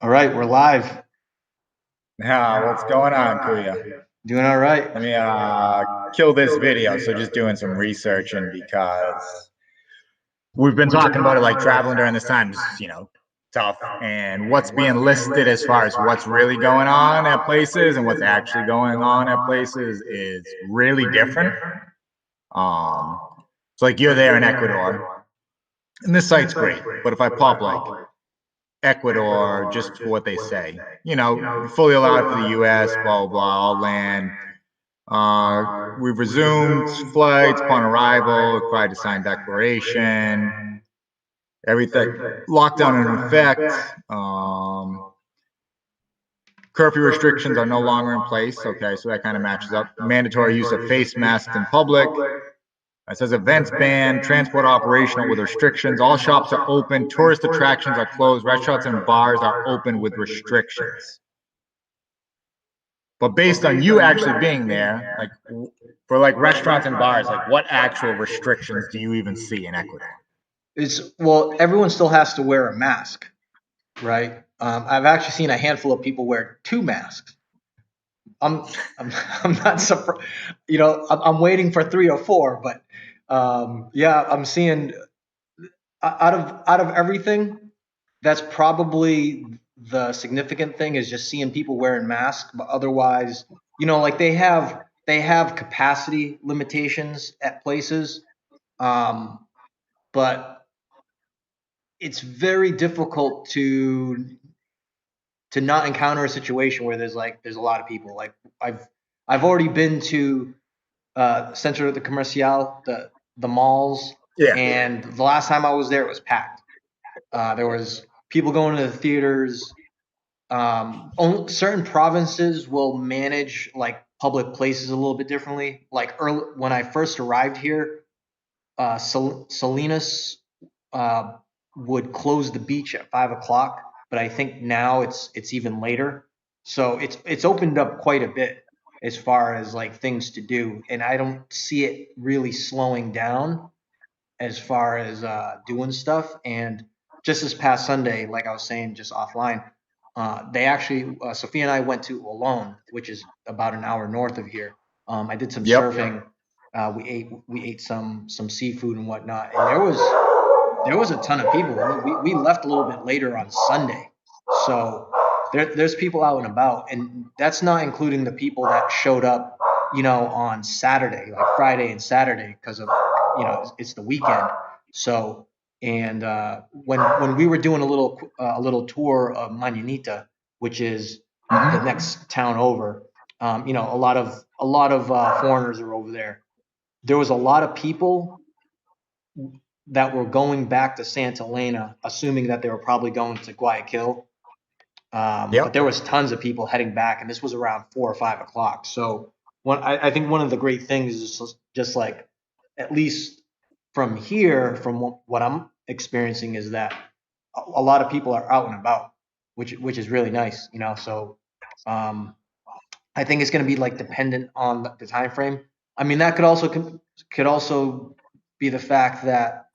All right, we're live. What's going on, Kuya? Doing all right. Let me kill this video. So just doing some researching because we've been talking about it like traveling during this time is, tough. And what's being listed as far as what's really going on at places and what's actually going on at places is really different. Um, so like you're there in Ecuador, and this site's great, but if I pop like Ecuador, just for what they say, fully allowed for the U.S., blah, blah, blah, all land. We've resumed flights upon arrival, required to sign declaration, everything, lockdown in effect. Curfew restrictions are no longer in place. Okay, so that kind of matches up. Mandatory use of face masks in public. It says events banned, transport operational with restrictions. All shops are open, tourist attractions are closed, restaurants and bars are open with restrictions. But based on you actually being there, like for like restaurants and bars, like what actual restrictions do you even see in Ecuador? Everyone still has to wear a mask, right? I've actually seen a handful of people wear two masks. I'm I'm, I'm not surprised. I'm waiting for three or four, but yeah, I'm seeing out of everything, that's probably the significant thing is just seeing people wearing masks. But otherwise, like they have capacity limitations at places, um, but it's very difficult to not encounter a situation where there's a lot of people. Like I've already been to Centro de Comercial, the malls, Yeah. and the last time I was there, it was packed. There was people going to the theaters. Certain provinces will manage like public places a little bit differently. Like early, when I first arrived here, Salinas uh, would close the beach at 5 o'clock, but I think now it's even later. So it's opened up quite a bit as far as like things to do, and I don't see it really slowing down as far as doing stuff. And just this past Sunday, like I was saying just offline, they actually Sophia and I went to Olon, which is about an hour north of here. I did some Yep. surfing. We ate some seafood and whatnot, and there was a ton of people. I mean, we left a little bit later on Sunday, so there's people out and about, and that's not including the people that showed up, on Saturday, like Friday and Saturday, because of it's the weekend. So and when we were doing a little tour of Mañanita, which is the Mm-hmm. next town over, a lot of foreigners are over there. There was a lot of people that were going back to Santa Elena, assuming that they were probably going to Guayaquil. But Yep. there was tons of people heading back, and this was around 4 or 5 o'clock. So I think one of the great things is just like, at least from here, from what I'm experiencing, is that a lot of people are out and about, which is really nice. So um, I think it's going to be like dependent on the time frame. I mean, that could also be the fact that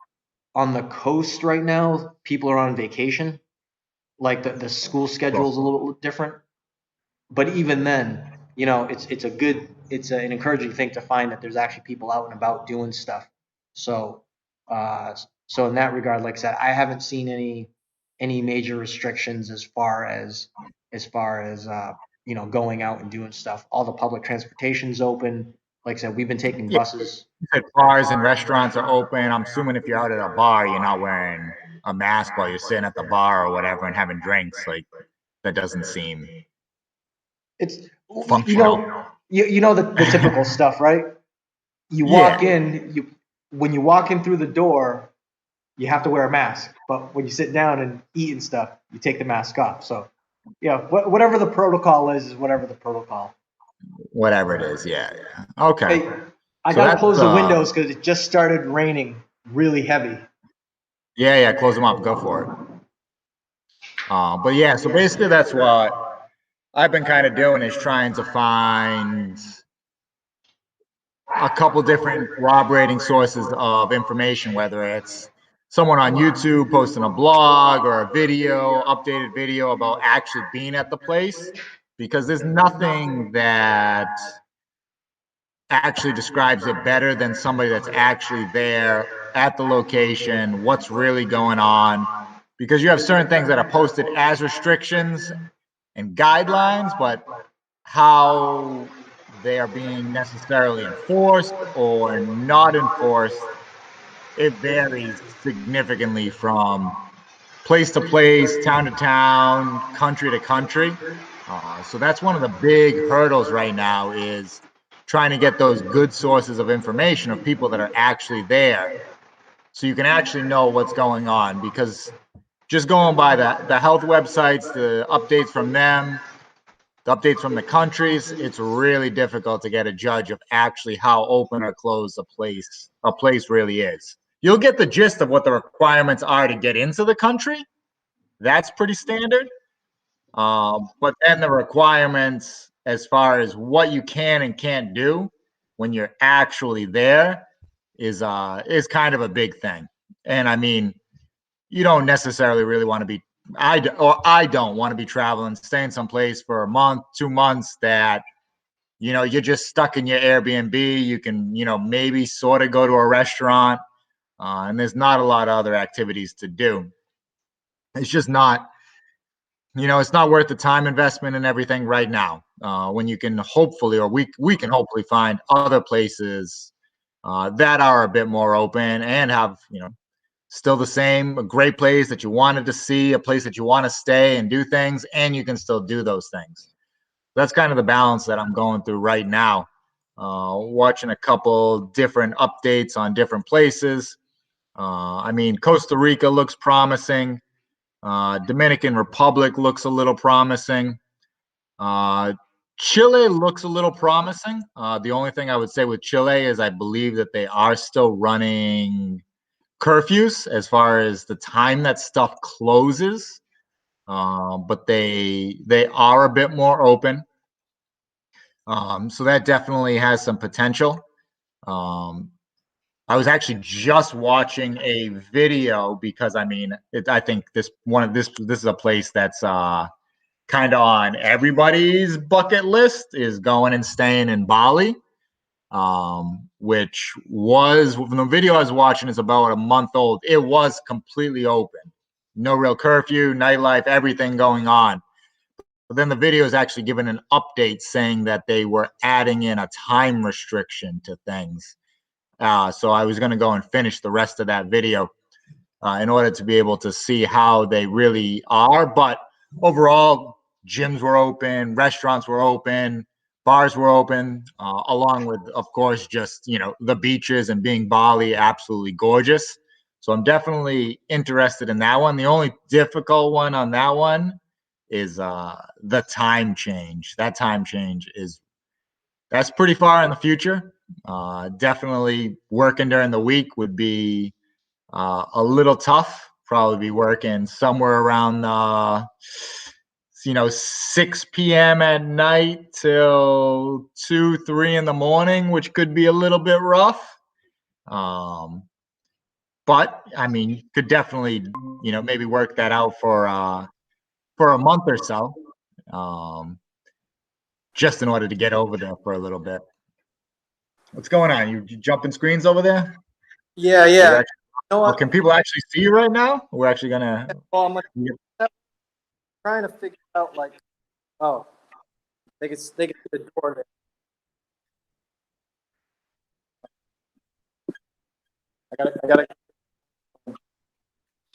on the coast right now, people are on vacation. Like the school schedule Cool. is a little different. But even then, it's an encouraging thing to find that there's actually people out and about doing stuff. So uh, so in that regard, like I said, I haven't seen any major restrictions as far as going out and doing stuff. All the public transportation's open. Like I said, we've been taking Yeah. buses. You said bars and restaurants are open. I'm assuming if you're out at a bar, you're not wearing a mask while you're sitting at the bar or whatever and having drinks. Like that doesn't seem It's you functional. know you know the typical stuff, right? You walk Yeah. in, when you walk in through the door, you have to wear a mask. But when you sit down and eat and stuff, you take the mask off. So yeah, whatever the protocol is whatever the protocol. Whatever it is. Yeah. Yeah. Okay. Hey, I So gotta that's close the windows because it just started raining really heavy. yeah, yeah, close them up, go for it. But yeah, so basically that's what I've been kind of doing is trying to find a couple different corroborating sources of information, whether it's someone on YouTube posting a blog or a video, updated video about actually being at the place, because there's nothing that actually describes it better than somebody that's actually there at the location, what's really going on, because you have certain things that are posted as restrictions and guidelines, but how they are being necessarily enforced or not enforced, it varies significantly from place to place, town to town, country to country. So that's one of the big hurdles right now, is trying to get those good sources of information of people that are actually there, so you can actually know what's going on. Because just going by the health websites, the updates from them, the updates from the countries, it's really difficult to get a judge of actually how open or closed a place really is. You'll get the gist of what the requirements are to get into the country. That's pretty standard. But then the requirements as far as what you can and can't do when you're actually there is kind of a big thing. And I mean, you don't necessarily really want to be, I don't want to be traveling, staying someplace for a month, 2 months that, you're just stuck in your Airbnb. You can, maybe sort of go to a restaurant, and there's not a lot of other activities to do. It's just not, it's not worth the time investment and everything right now, when you can hopefully, or we can hopefully find other places that are a bit more open and have, still the same, a great place that you wanted to see, a place that you want to stay and do things, and you can still do those things. That's kind of the balance that I'm going through right now. Watching a couple different updates on different places. I mean, Costa Rica looks promising. Dominican Republic looks a little promising. Chile looks a little promising. The only thing I would say with Chile is I believe that they are still running curfews as far as the time that stuff closes, but they are a bit more open. So that definitely has some potential. I was actually just watching a video because I mean, I think this is a place that's kind of on everybody's bucket list, is going and staying in Bali, which was, from the video I was watching, is about a month old. It was completely open, no real curfew, nightlife, everything going on. But then the video is actually given an update saying that they were adding in a time restriction to things. So I was going to go and finish the rest of that video in order to be able to see how they really are. But overall, gyms were open, restaurants were open, bars were open, along with, of course, just, the beaches and being Bali, absolutely gorgeous. So I'm definitely interested in that one. The only difficult one on that one is the time change. That time change that's pretty far in the future. Definitely working during the week would be a little tough. Probably be working somewhere around 6 p.m. at night till 2, 3 in the morning, which could be a little bit rough. But I mean, you could definitely, maybe work that out for a month or so, just in order to get over there for a little bit. What's going on? You jumping screens over there? Yeah. Can people actually see you right now? We're actually gonna. Well, I'm trying to figure out, like, oh, they can see the door there. I got it.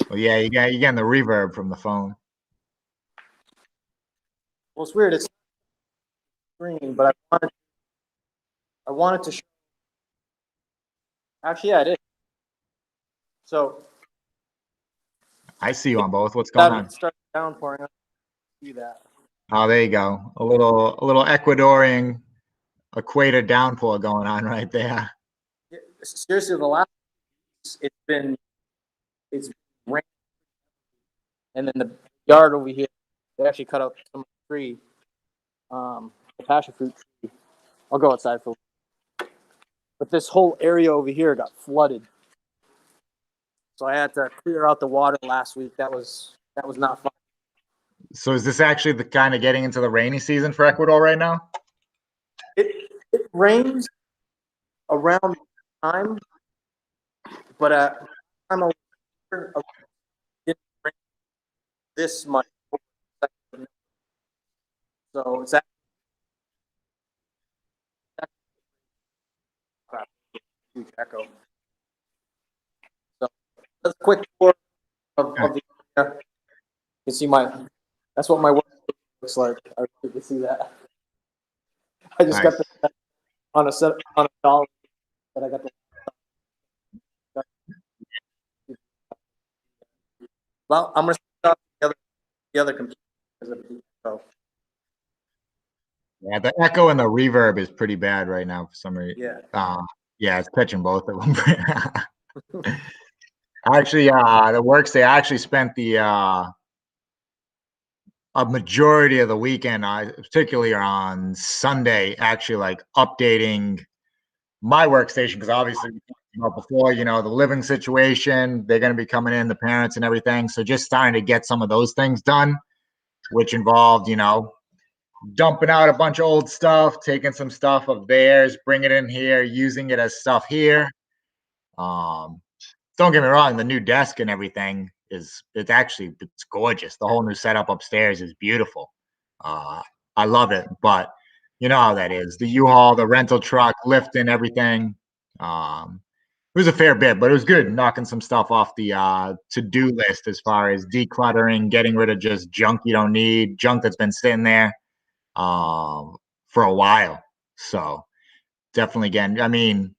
Well, yeah, you getting the reverb from the phone. Well, it's weird. It's screen, but I wanted to show. Actually, yeah, it is. So I see you on both. What's going on? Start downpouring. I see that. Oh, there you go. A little Ecuadorian equator downpour going on right there. Seriously, the last it's been raining, and then the yard over here, they actually cut out some tree, the passion fruit tree. I'll go outside for. But this whole area over here got flooded. So I had to clear out the water last week. That was not fun. So is this actually the kind of getting into the rainy season for Ecuador right now? It rains around time, but I'm a it didn't rain this much. So it's huge echo. So that's a quick tour of the area. You can see that's what my work looks like. I you can see that. I just got Nice. on a dollar that I got well, I'm gonna stop the other computer because of the echo. Yeah, the echo and the reverb is pretty bad right now for some reason. Yeah. Yeah, it's catching both of them. Actually, the works they actually spent the a majority of the weekend, particularly on Sunday, actually like updating my workstation because obviously we talked about before, you know, the living situation, they're going to be coming in, the parents and everything. So just starting to get some of those things done, which involved, you know, dumping out a bunch of old stuff, taking some stuff of theirs, bringing it in here, using it as stuff here. Don't get me wrong, the new desk and everything it's gorgeous. The whole new setup upstairs is beautiful. I love it, but you know how that is. The U-Haul, the rental truck, lifting everything. It was a fair bit, but it was good knocking some stuff off the to-do list as far as decluttering, getting rid of just junk you don't need, junk that's been sitting there for a while. So definitely again, I mean,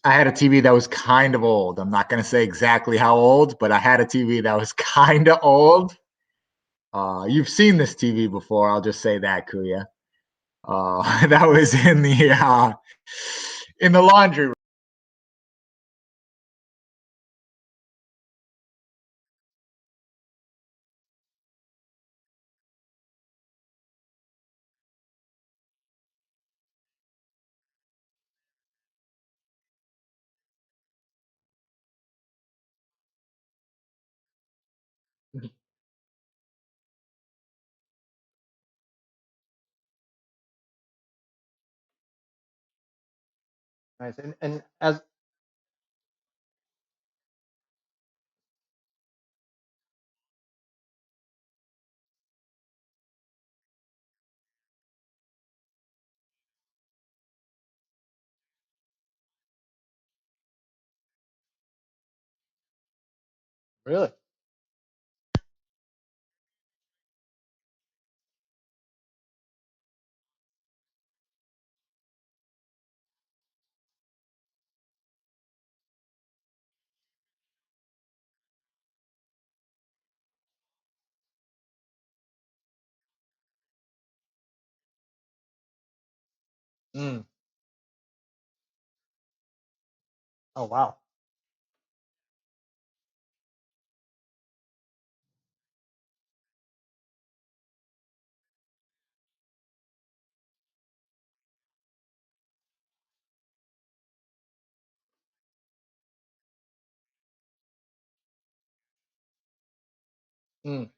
I had a TV that was kind of old. I'm not going to say exactly how old, but I had a TV that was kind of old. You've seen this TV before. I'll just say that, Kuya. That was in the laundry room. Nice. And as really. Mm. Oh wow. Mm.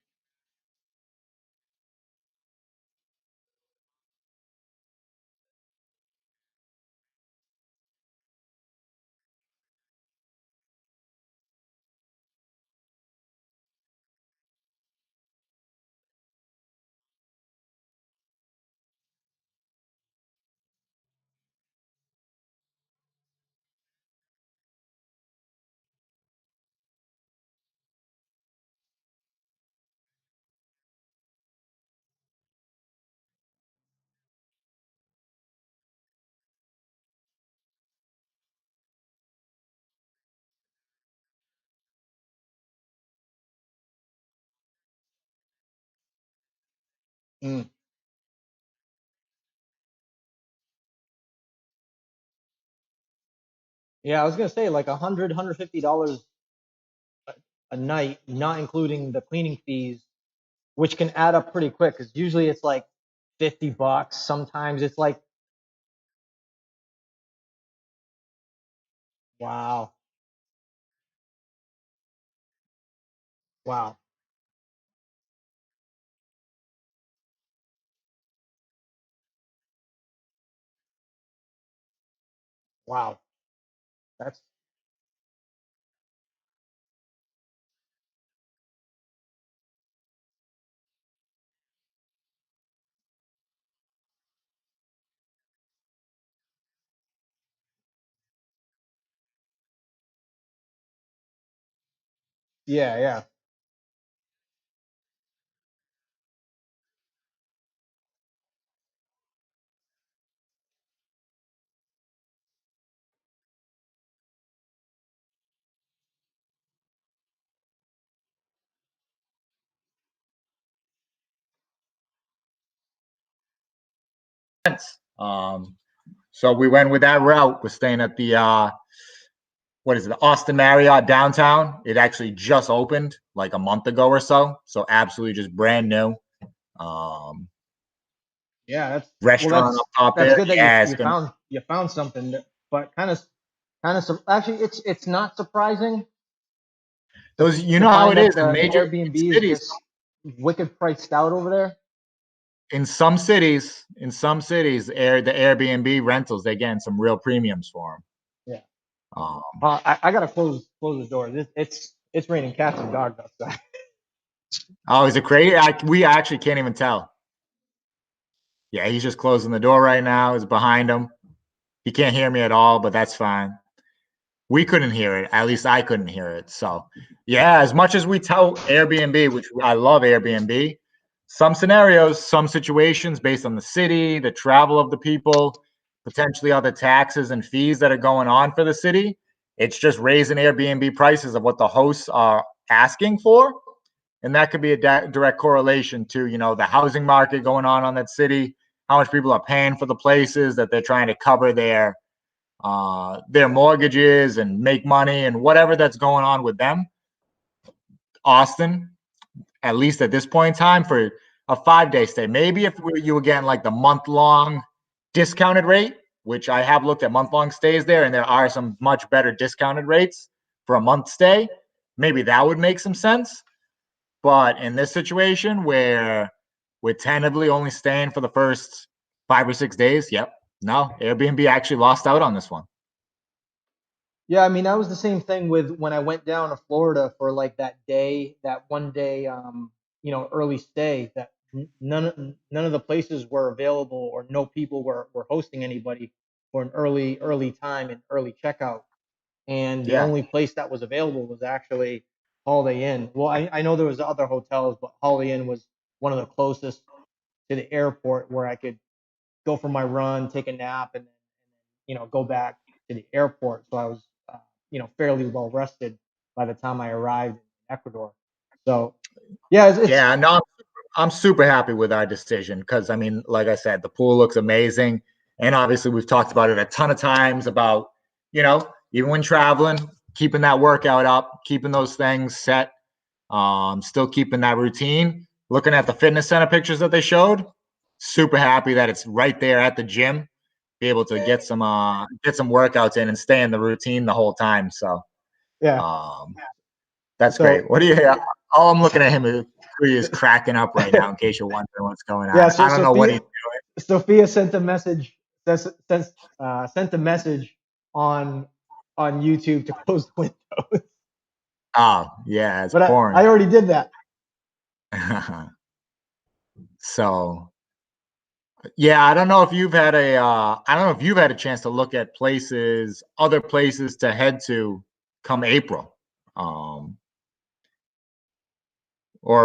Mm. Yeah, I was gonna say like $150 a night, not including the cleaning fees, which can add up pretty quick. Because usually it's like $50. Sometimes it's like, wow. Wow. Wow. That's yeah, yeah. Um, so we went with that route. We're staying at the what is it, the Austin Marriott downtown. It actually just opened like a month ago or so. So absolutely just brand new. Um, Yeah, Restaurant up top that's there. good that Yeah, it's you gonna found something but actually it's not surprising. those you To know how find it that is in the major Airbnb is cities. just wicked priced out over there. In some cities, the Airbnb rentals, they're getting some real premiums for them. Yeah. Um, I gotta close the door. It's raining cats and dogs outside. oh, is it crazy? We actually can't even tell. Yeah, he's just closing the door right now. It's behind him. He can't hear me at all, but that's fine. We couldn't hear it. At least I couldn't hear it. So, yeah, as much as we tell Airbnb, which I love Airbnb, some scenarios, some situations based on the city, the travel of the people, potentially other taxes and fees that are going on for the city, it's just raising Airbnb prices of what the hosts are asking for. And that could be a direct correlation to, the housing market going on that city, how much people are paying for the places that they're trying to cover their mortgages and make money and whatever that's going on with them. Austin, at least at this point in time, for a 5-day stay. Maybe if you were getting like the month-long discounted rate, which I have looked at month-long stays there, and there are some much better discounted rates for a month stay, maybe that would make some sense. But in this situation where we're tentatively only staying for the first 5 or 6 days, yep, no, Airbnb actually lost out on this one. Yeah, I mean that was the same thing with when I went down to Florida for like that one day, early stay. That none of the places were available, or no people were hosting anybody for an early time and early checkout. And the Yeah. only place that was available was actually Holiday Inn. Well, I know there was other hotels, but Holiday Inn was one of the closest to the airport where I could go for my run, take a nap, and go back to the airport. So I was, fairly well rested by the time I arrived in Ecuador. So yeah, it's Yeah, no, I'm super happy with our decision because, I mean, like I said, the pool looks amazing. And obviously, we've talked about it a ton of times about, even when traveling, keeping that workout up, keeping those things set, still keeping that routine. Looking at the fitness center pictures that they showed, super happy that it's right there at the gym. Be able to get some workouts in and stay in the routine the whole time. So, yeah. um, that's So great. What do you? All I'm looking at him is cracking up right now. In case you're wondering what's going yeah, on, so I don't know what he's Sophia sent a message sent a message on YouTube to close the window. Oh, yeah, it's But pouring. I already did that. So, yeah, I don't know if you've had a chance to look at other places to head to come April, or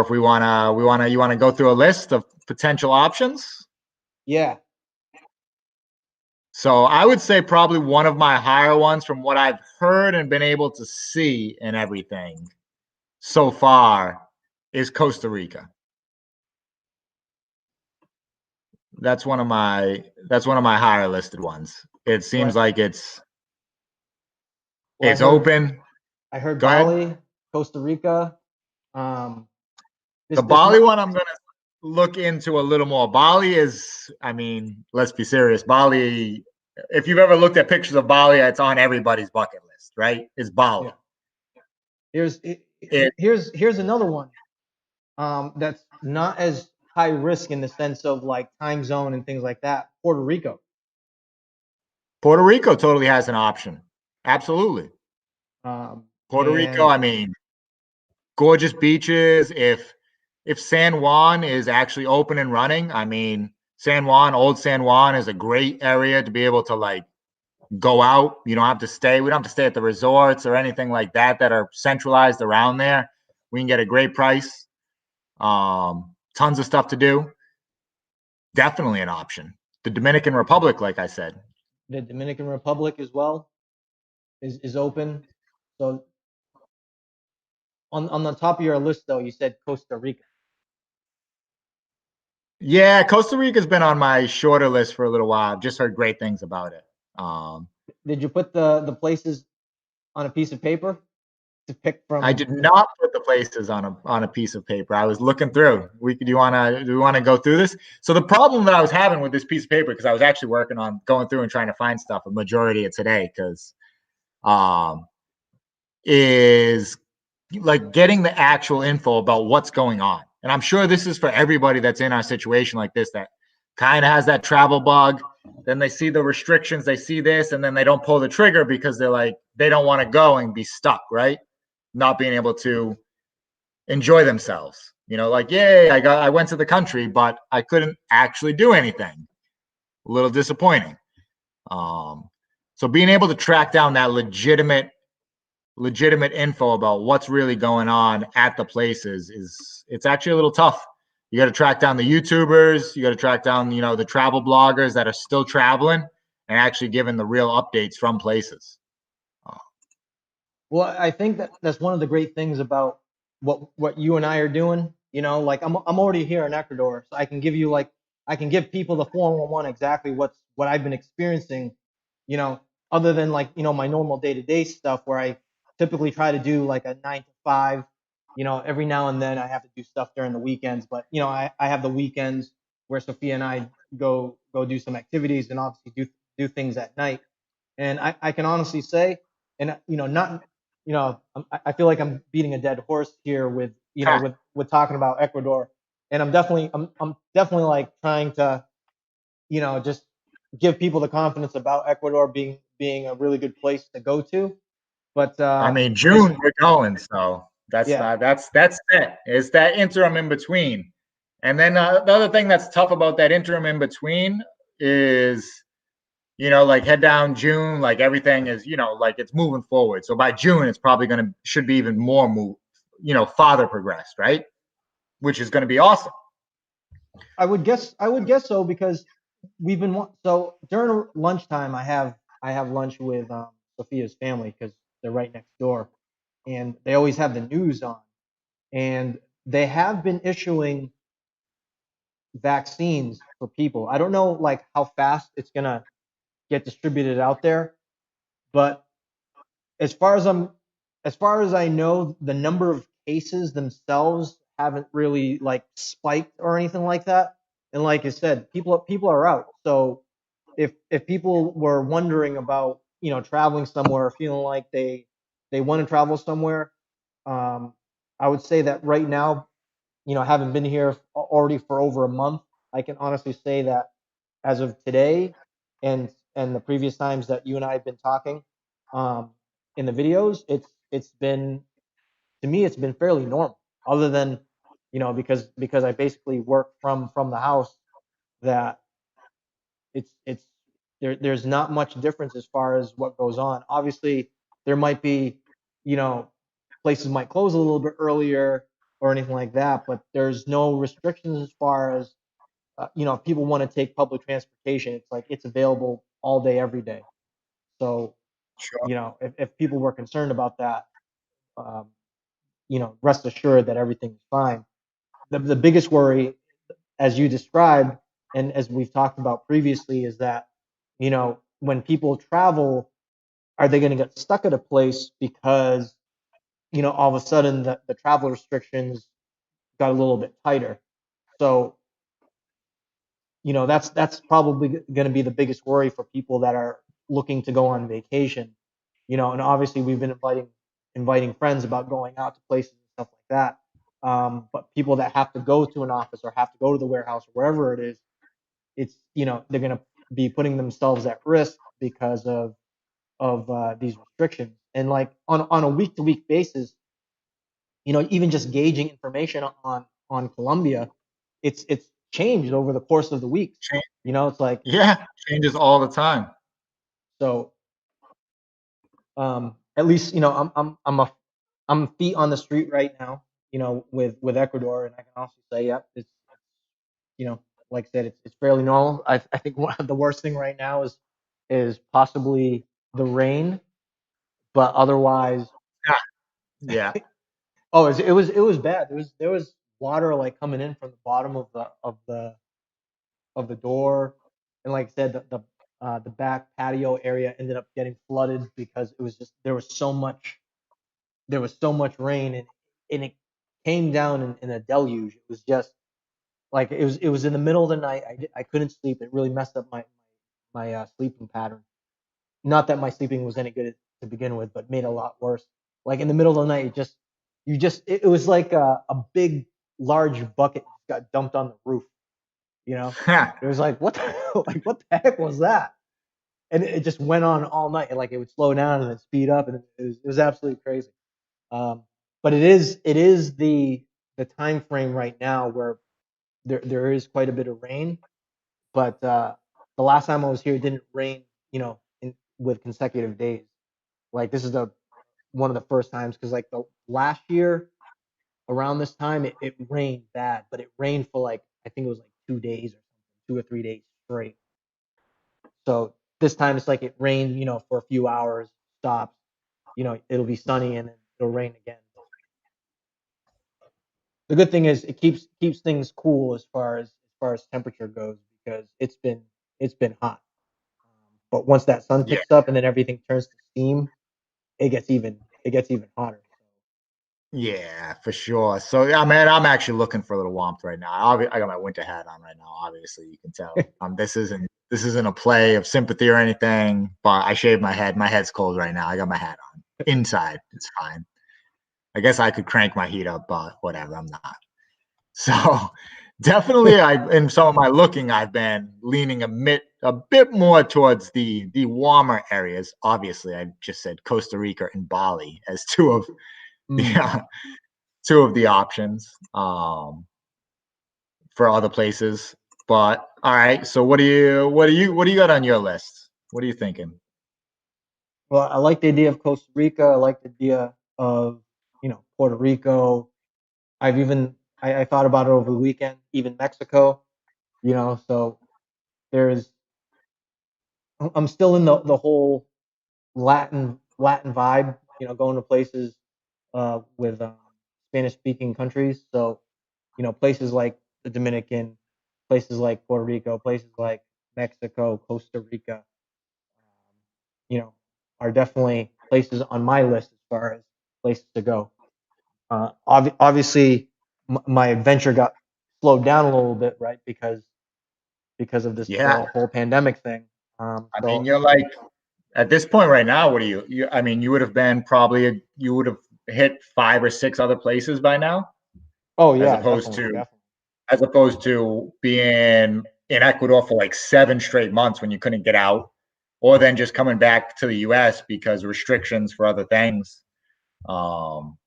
if you wanna go through a list of potential options. Yeah. So I would say probably one of my higher ones from what I've heard and been able to see and everything so far is Costa Rica. That's one of my higher listed ones. It seems Well, like it's well, it's open. I heard Go ahead. Bali, Costa Rica. Um, The this Bali one I'm gonna look into a little more. Bali is, I mean, let's be serious. Bali, if you've ever looked at pictures of Bali, it's on everybody's bucket list, right? It's Bali. Yeah. Here's It here's another one. That's not as high risk in the sense of like time zone and things like that. Puerto Rico. Puerto Rico totally has an option. Absolutely. Puerto Rico, And I mean, gorgeous beaches. If San Juan is actually open and running, I mean, San Juan, old San Juan is a great area to be able to like go out. You don't have to stay. We don't have to stay at the resorts or anything like that that are centralized around there. We can get a great price. Tons of stuff to do. Definitely an option. The Dominican Republic, like I said. the Dominican Republic as well is open. So on the top of your list though, you said Costa Rica. Yeah, Costa Rica's been on my shorter list for a little while. I've just heard great things about it. Did you put the places on a piece of paper to pick I from? did not put the places on a piece of paper. I was looking through. Do we wanna go through this? So the problem that I was having with this piece of paper, because I was actually working on going through and trying to find stuff a majority of today, because is like getting the actual info about what's going on. And I'm sure this is for everybody that's in our situation like this that kind of has that travel bug. Then they see the restrictions, they see this, and then they don't pull the trigger because they're like, they don't want to go and be stuck, right? Not being able to enjoy themselves. You know, like, yay, I went to the country, but I couldn't actually do anything. A little disappointing. So being able to track down that legitimate info about what's really going on at the places is it's actually a little tough. You got to track down the YouTubers, you got to track down, the travel bloggers that are still traveling and actually giving the real updates from places. Well, I think that's one of the great things about what you and I are doing. Like I'm already here in Ecuador, so I can give people the 411 exactly what I've been experiencing. You know, other than like my normal day-to-day stuff where I typically try to do like a 9 to 5. Every now and then I have to do stuff during the weekends, but I have the weekends where Sophia and I go do some activities and obviously do things at night. And I can honestly say, and not I feel like I'm beating a dead horse here with with talking about Ecuador, and I'm definitely like trying to just give people the confidence about Ecuador being a really good place to go to. But I mean, as June we're going, so yeah, that's it. It's that interim in between, and then the other thing that's tough about that interim in between is like head down June, like everything is, like it's moving forward. So by June, it's probably should be even more move, farther progressed, right? Which is going to be awesome. I would guess so because we've been so during lunchtime I have lunch with Sophia's family because they're right next door, and they always have the news on, and they have been issuing vaccines for people. I don't know like how fast it's gonna get distributed out there, but as far as I'm as far as I know, the number of cases themselves haven't really like spiked or anything like that. And like I said, people are out. So if people were wondering about traveling somewhere, feeling like they want to travel somewhere, um, I would say that right now, having been here already for over a month, I can honestly say that as of today and the previous times that you and I have been talking um, in the videos, it's been to me it's been fairly normal. Other than because I basically work from the house, that it's there's not much difference as far as what goes on. Obviously, there might be you know places might close a little bit earlier or anything like that, but there's no restrictions as far as if people want to take public transportation, it's like it's available all day, every day. So, Sure. if people were concerned about that, um, rest assured that everything's fine. The biggest worry, as you described, and as we've talked about previously, is that, when people travel, are they going to get stuck at a place because, all of a sudden the travel restrictions got a little bit tighter? So, that's probably going to be the biggest worry for people that are looking to go on vacation. And obviously we've been inviting inviting friends about going out to places and stuff like that. But people that have to go to an office or have to go to the warehouse or wherever it is, it's they're going to be putting themselves at risk because of these restrictions. And like on a week to week basis, even just gauging information on Colombia, it's changed over the course of the weeks. Change. It's like Yeah, changes all the time. so. At least I'm feet on the street right now. With Ecuador, and I can also say, yeah, it's like I said, it's fairly normal. I think the worst thing right now is possibly the rain, but otherwise, Yeah. oh, it was bad. There was water like coming in from the bottom of the door, and like I said, the back patio area ended up getting flooded because it was just there was so much rain, and it came down in a deluge. It was just like it was in the middle of the night. I couldn't sleep. It really messed up my sleeping pattern. Not that my sleeping was any good to begin with, but made it a lot worse. Like in the middle of the night, it was like a big large bucket got dumped on the roof. It was like like what the heck was that? And it just went on all night. And like it would slow down and then speed up, and it was absolutely crazy. Um, but it is the time frame right now where there is quite a bit of rain. But the last time I was here, it didn't rain, with consecutive days. Like this is the one of the first times because like the last year around this time it rained bad, but it rained for like I think it was like 2 days or something, 2 or 3 days straight. So this time it's like it rained, for a few hours, stops, it'll be sunny and then it'll rain again. The good thing is it keeps things cool as far as temperature goes because it's been hot. But once that sun Yeah. picks up and then everything turns to steam, it gets even hotter. Yeah, for sure. So yeah, man, I'm actually looking for a little warmth right now. I got my winter hat on right now. Obviously, you can tell. This isn't a play of sympathy or anything. But I shaved my head. My head's cold right now. I got my hat on inside. It's fine. I guess I could crank my heat up, but whatever. I'm not. So definitely, in some of my looking, I've been leaning a bit more towards the warmer areas. Obviously, I just said Costa Rica and Bali as two of Mm. the two of the options for other places. But all right, so what do you got on your list? What are you thinking? Well, I like the idea of Costa Rica. I like the idea of Puerto Rico. I thought about it over the weekend. Even Mexico. So there's I'm still in the whole Latin vibe. Going to places with Spanish speaking countries. So places like the Dominican, places like Puerto Rico, places like Mexico, Costa Rica, you know, are definitely places on my list as far as places to go. Obviously, my adventure got slowed down a little bit, right? Because of this Yeah, whole pandemic thing. I mean, So, you're like at this point right now. What do you? I mean, you would have been probably you would have hit 5 or 6 other places by now, oh as yeah, opposed definitely, to definitely. being in Ecuador for like 7 straight months when you couldn't get out, or then just coming back to the U.S. because restrictions for other things. Um,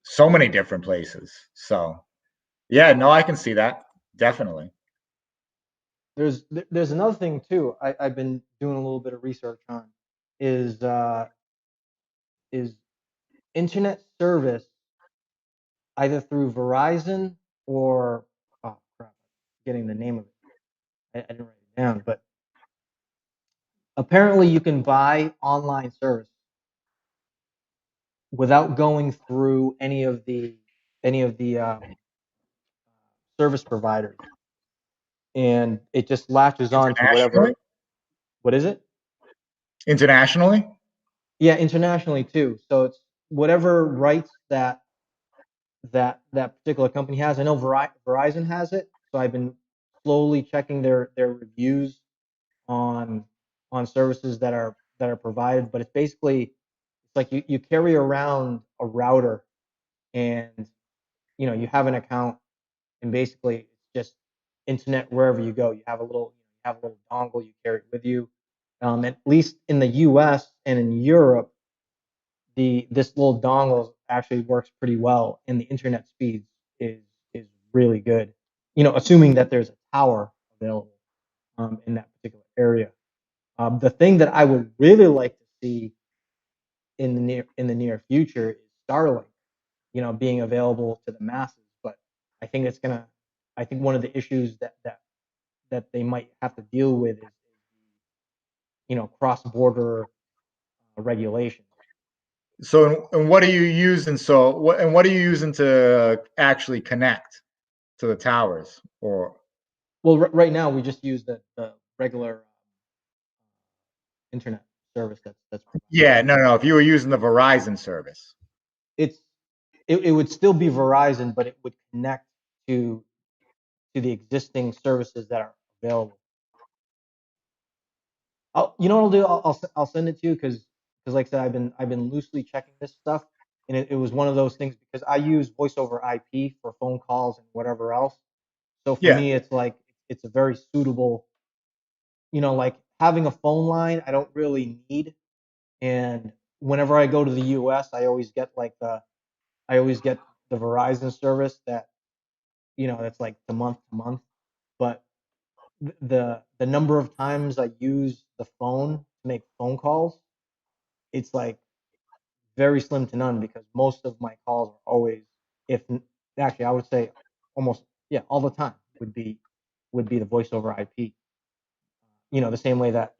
so many different places. So yeah, no, I can see that definitely. There's another thing too. I've been doing a little bit of research on is is internet service either through Verizon or oh crap, getting the name of it. I didn't write it down, but apparently you can buy online service without going through any of the service providers, and it just latches on to Internationally, whatever. What is it? internationally. Yeah, internationally too. So it's whatever rights that particular company has. I know Verizon has it, so I've been slowly checking their reviews on services that are provided. But it's basically like you carry around a router, and you have an account, and basically it's just internet wherever you go. You have a little dongle, you carry it with you. At least in the U.S. and in Europe, this little dongle actually works pretty well, and the internet speed is is really good. Assuming that there's a tower available in that particular area. The thing that I would really like to see in the near future is Starlink, being available to the masses. But I think it's gonna. I think one of the issues that they might have to deal with is cross-border regulation. So, and what are you using? What are you using to actually connect to the towers? Or Well, right now we just use the regular internet service that's provided. yeah, no. If you were using the Verizon service, It's it would still be Verizon, but it would connect to the existing services that are available. You know what I'll do? I'll send it to you because like I said, I've been loosely checking this stuff, and it was one of those things because I use voice over IP for phone calls and whatever else. So for yeah, me, it's like it's a very suitable, like having a phone line I don't really need. And whenever I go to the US, I always get the Verizon service that's like the month to month. But the number of times I use the phone to make phone calls, it's like very slim to none because most of my calls are always, if actually I would say almost, yeah, all the time would be the voice over IP. The same way that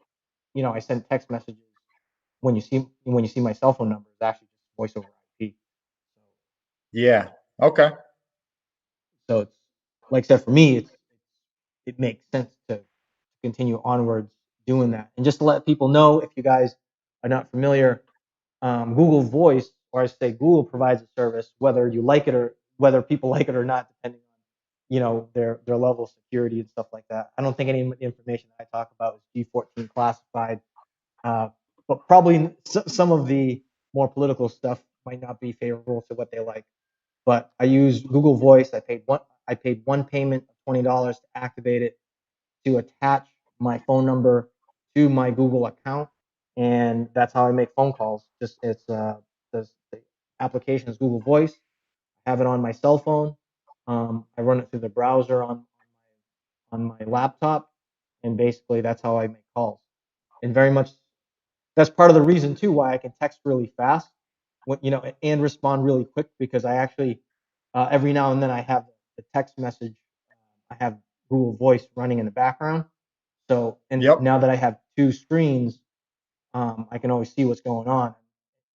I send text messages when you see my cell phone number is actually just voice over IP. yeah, okay, So it's like I said, for me, it makes sense to continue onwards doing that. And just to let people know, if you guys are not familiar, Google Voice, or I should say Google provides a service, whether you like it or whether people like it or not, depending on their level of security and stuff like that. I don't think any information that I talk about is G14 classified, uh, but probably some of the more political stuff might not be favorable to what they like. But I use Google Voice. I paid one payment of $20 to activate it, to attach my phone number to my Google account, and that's how I make phone calls. Just the application is Google Voice. I have it on my cell phone. I run it through the browser on my laptop, and basically that's how I make calls. And very much that's part of the reason too why I can text really fast, and respond really quick, because I actually every now and then I have the text message. I have Google Voice running in the background. So, and yep, now that I have two screens, I can always see what's going on.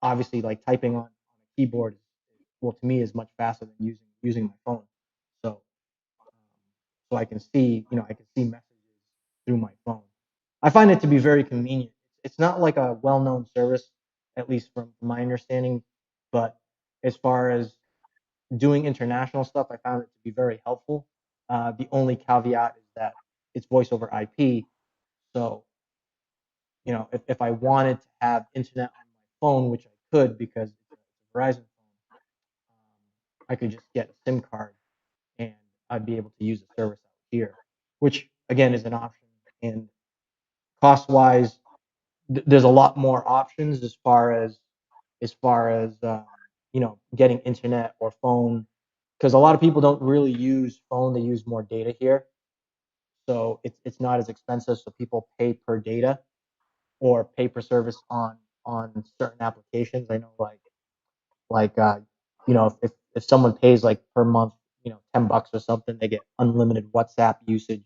Obviously, like typing on a keyboard, well, to me is much faster than using my phone. So, so I can see messages through my phone. I find it to be very convenient. It's not like a well-known service, at least from my understanding, but as far as doing international stuff, I found it to be very helpful. The only caveat is that it's voice over IP. So, if I wanted to have internet on my phone, which I could because it's a Verizon phone, I could just get a SIM card and I'd be able to use the service out here, which again is an option. And cost wise, there's a lot more options as far as getting internet or phone, because a lot of people don't really use phone; they use more data here. So it's not as expensive. So people pay per data or pay per service on certain applications. I know, if someone pays like per month, $10 or something, they get unlimited WhatsApp usage,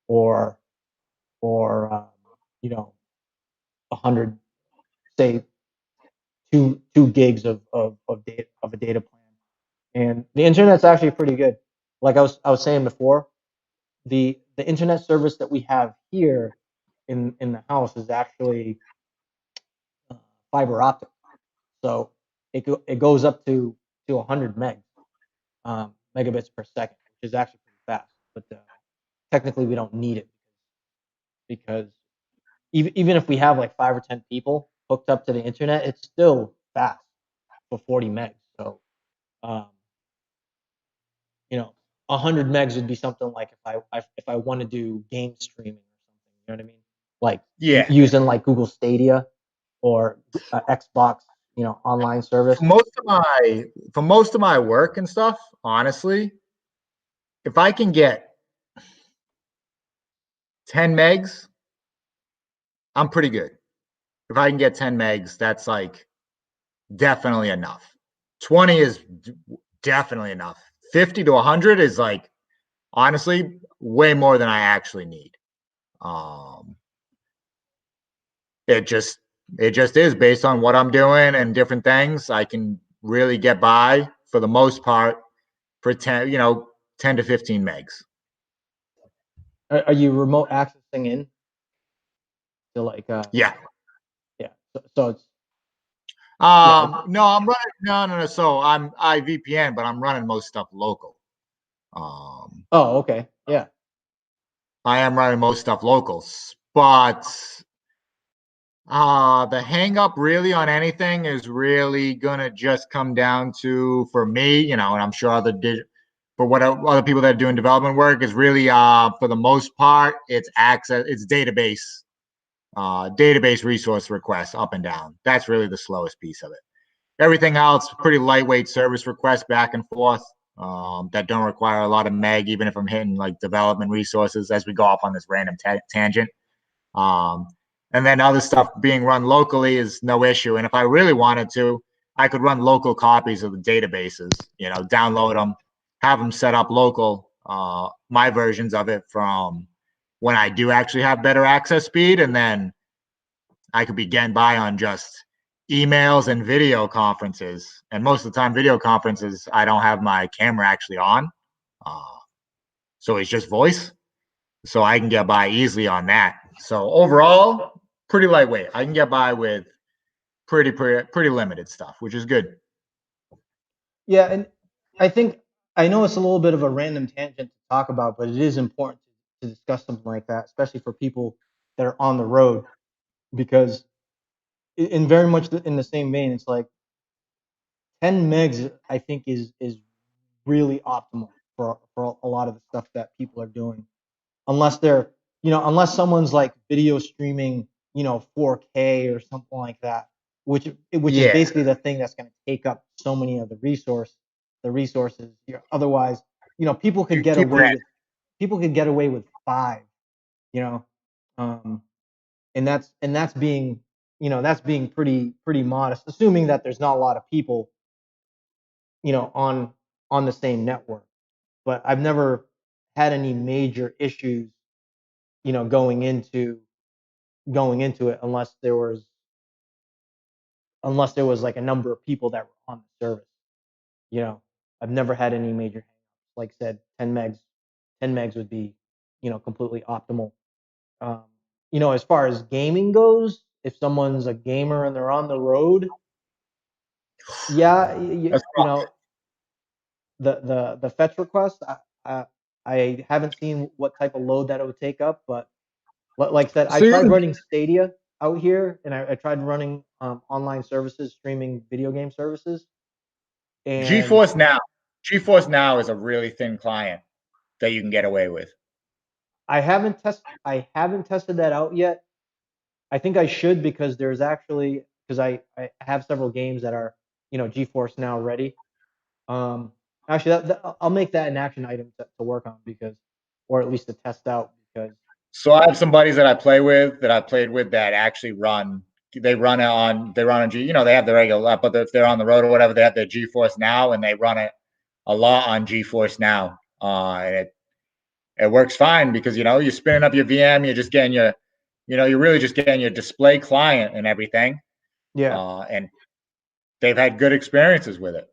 or you know 100, say, two gigs of a data plan. And the internet's actually pretty good. Like I was saying before, the internet service that we have here in the house is actually uh, fiber optic. So it goes up to 100 megabits per second, which is actually pretty fast. But technically, we don't need it because even if we have like 5 or 10 people, hooked up to the internet, it's still fast for 40 megs. So, you know, 100 megs would be something like if I want to do game streaming or something. You know what I mean? Like Yeah. using like Google Stadia or Xbox, online service. For most of my work and stuff, honestly, if I can get 10 megs, I'm pretty good. If I can get 10 megs, that's like definitely enough. 20 is definitely enough. 50 to 100 is like honestly way more than I actually need. It just is based on what I'm doing and different things. I can really get by for the most part for 10 to 15 megs. Are you remote accessing in to like Yeah. yeah, so it's No, I'm running no. So I VPN, but I'm running most stuff local. oh, okay, yeah. I am running most stuff locals, but the hang up really on anything is really gonna just come down to, for me, and I'm sure for what other people that are doing development work, is really for the most part it's database resource requests up and down. That's really the slowest piece of it. Everything else, pretty lightweight service requests back and forth that don't require a lot of meg, even if I'm hitting like development resources as we go off on this random tangent. And then other stuff being run locally is no issue. And if I really wanted to, I could run local copies of the databases, download them, have them set up local, my versions of it from when I do actually have better access speed. And then I could be getting by on just emails and video conferences. And most of the time, video conferences, I don't have my camera actually on. So it's just voice. So I can get by easily on that. So overall, pretty lightweight. I can get by with pretty limited stuff, which is good. Yeah, and I know it's a little bit of a random tangent to talk about, but it is important to discuss something like that, especially for people that are on the road, because in very much in the same vein, it's like 10 megs I think is really optimal for a lot of the stuff that people are doing, unless they're unless someone's like video streaming 4K or something like that, which is basically the thing that's going to take up so many of the resources. Otherwise, people could get away with 5, and that's being pretty modest, assuming that there's not a lot of people on the same network. But I've never had any major issues going into it, unless there was like a number of people that were on the service. I've never had any major hangups. Like I said, 10 megs would be completely optimal. As far as gaming goes, if someone's a gamer and they're on the road, yeah, the fetch request, I haven't seen what type of load that it would take up, but like I said, I tried running Stadia out here, and I tried running online services, streaming video game services. And GeForce Now is a really thin client that you can get away with. I haven't tested that out yet. I think I should, because I have several games that are GeForce Now ready. Actually, I'll make that an action item to work on, or at least to test out, because. So I have some buddies that I played with that actually run. They run on they have the regular, but if they're on the road or whatever, they have their GeForce Now, and they run it a lot on GeForce Now. And it works fine, because you're spinning up your VM, you're just getting you're really just getting your display client and everything. Yeah. And they've had good experiences with it.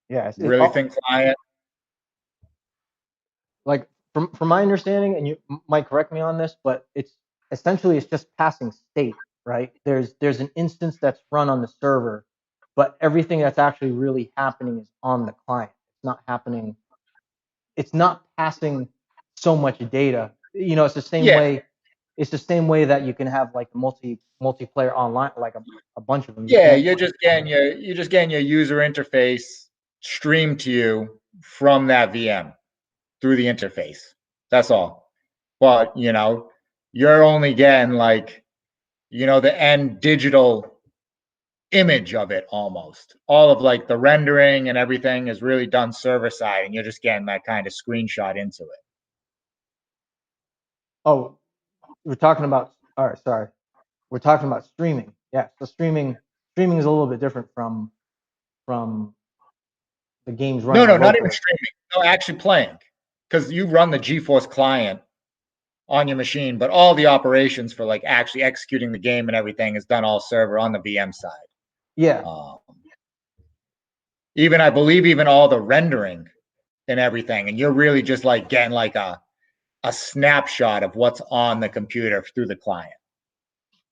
Yeah. Really thin client. Like from my understanding, and you might correct me on this, but it's just passing state, right? There's an instance that's run on the server, but everything that's actually really happening is on the client. It's not passing so much data. It's the same way. it's the same way that you can have like multiplayer online, like a bunch of them. You Yeah, can't- you're just getting your user interface streamed to you from that VM through the interface. That's all. But you're only getting like the end digital image of it almost. All of like the rendering and everything is really done server side, and you're just getting that kind of screenshot into it. Oh, we're talking about. All right, sorry. We're talking about streaming. Yeah, so streaming is a little bit different from the games running No, not even locally. streaming. No, actually playing, because you run the GeForce client on your machine, but all the operations for like actually executing the game and everything is done all server on the VM side. Yeah. Even I believe even all the rendering and everything, and you're really just like getting like a snapshot of what's on the computer through the client.